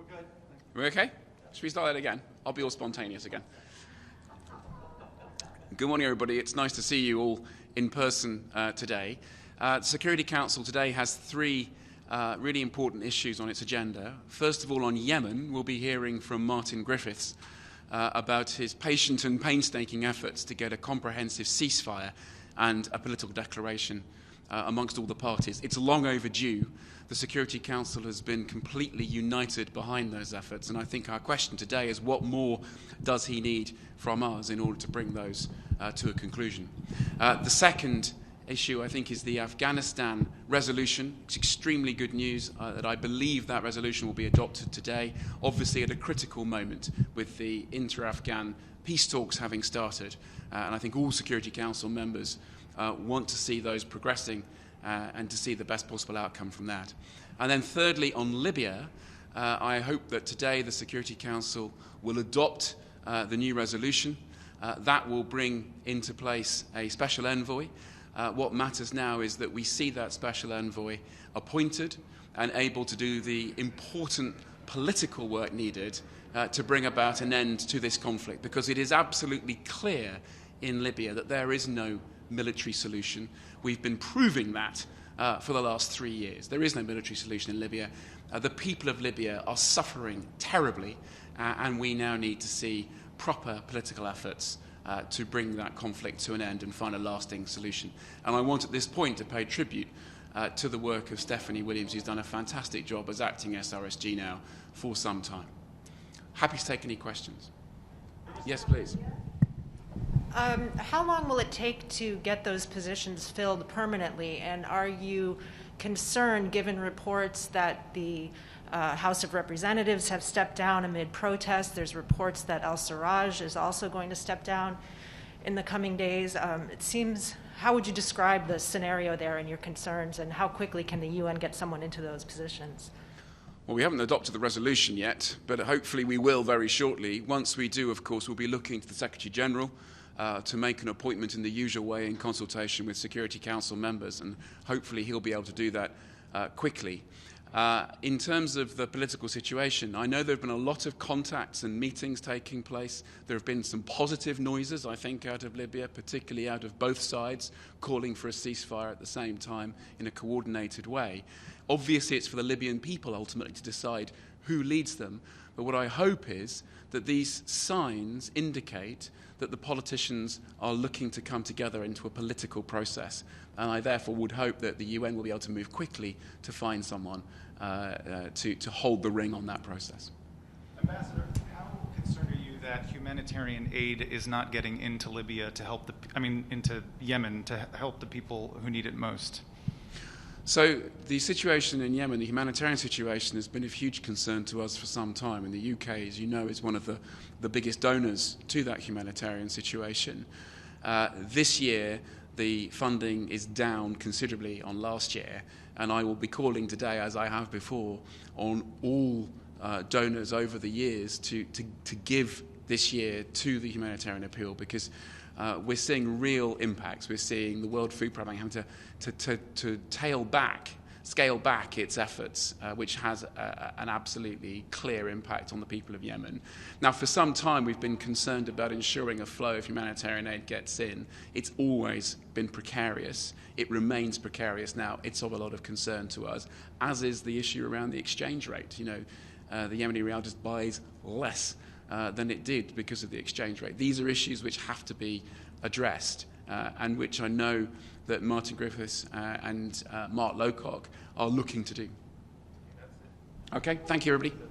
We're good. We're okay? Should we start that again? I'll be all spontaneous again. Good morning, everybody. It's nice to see you all in person today. The Security Council today has three really important issues on its agenda. First of all, on Yemen, we'll be hearing from Martin Griffiths about his patient and painstaking efforts to get a comprehensive ceasefire and a political declaration amongst all the parties. It's long overdue. The Security Council has been completely united behind those efforts, and I think our question today is what more does he need from us in order to bring those to a conclusion. The second issue, I think, is the Afghanistan resolution. It's extremely good news that I believe that resolution will be adopted today, obviously at a critical moment with the inter-Afghan peace talks having started, and I think all Security Council members want to see those progressing and to see the best possible outcome from that. And then thirdly, on Libya, I hope that today the Security Council will adopt the new resolution. That will bring into place a special envoy. What matters now is that we see that special envoy appointed and able to do the important political work needed to bring about an end to this conflict, because it is absolutely clear in Libya that there is no military solution. We've been proving that for the last 3 years. There is no military solution in Libya. The people of Libya are suffering terribly, and we now need to see proper political efforts to bring that conflict to an end and find a lasting solution. And I want at this point to pay tribute to the work of Stephanie Williams, who's done a fantastic job as acting SRSG now for some time. Happy to take any questions. Yes, please. How long will it take to get those positions filled permanently? And are you concerned, given reports that the House of Representatives have stepped down amid protests? There's reports that al-Sarraj is also going to step down in the coming days. It seems, how would you describe the scenario there and your concerns, and how quickly can the UN get someone into those positions? Well, we haven't adopted the resolution yet, but hopefully we will very shortly. Once we do, of course, we'll be looking to the Secretary-General to make an appointment in the usual way in consultation with Security Council members, and hopefully he'll be able to do that quickly. In terms of the political situation, I know there have been a lot of contacts and meetings taking place. There have been some positive noises, I think, out of Libya, particularly out of both sides, calling for a ceasefire at the same time in a coordinated way. Obviously, it's for the Libyan people ultimately to decide who leads them, but what I hope is that these signs indicate that the politicians are looking to come together into a political process. And I therefore would hope that the UN will be able to move quickly to find someone to hold the ring on that process. Ambassador, how concerned are you that humanitarian aid is not getting into Libya to help into Yemen to help the people who need it most? So the situation in Yemen, the humanitarian situation, has been of huge concern to us for some time. And the UK, as you know, is one of the biggest donors to that humanitarian situation. This year, the funding is down considerably on last year, and I will be calling today, as I have before, on all donors over the years to give this year to the humanitarian appeal, because we're seeing real impacts. We're seeing the World Food Programme having to scale back its efforts, which has an absolutely clear impact on the people of Yemen. Now, for some time, we've been concerned about ensuring a flow of humanitarian aid gets in. It's always been precarious. It remains precarious now. It's of a lot of concern to us, as is the issue around the exchange rate. You know, the Yemeni rial just buys less than it did because of the exchange rate. These are issues which have to be addressed, and which I know that Martin Griffiths and Mark Lowcock are looking to do. Okay, thank you, everybody.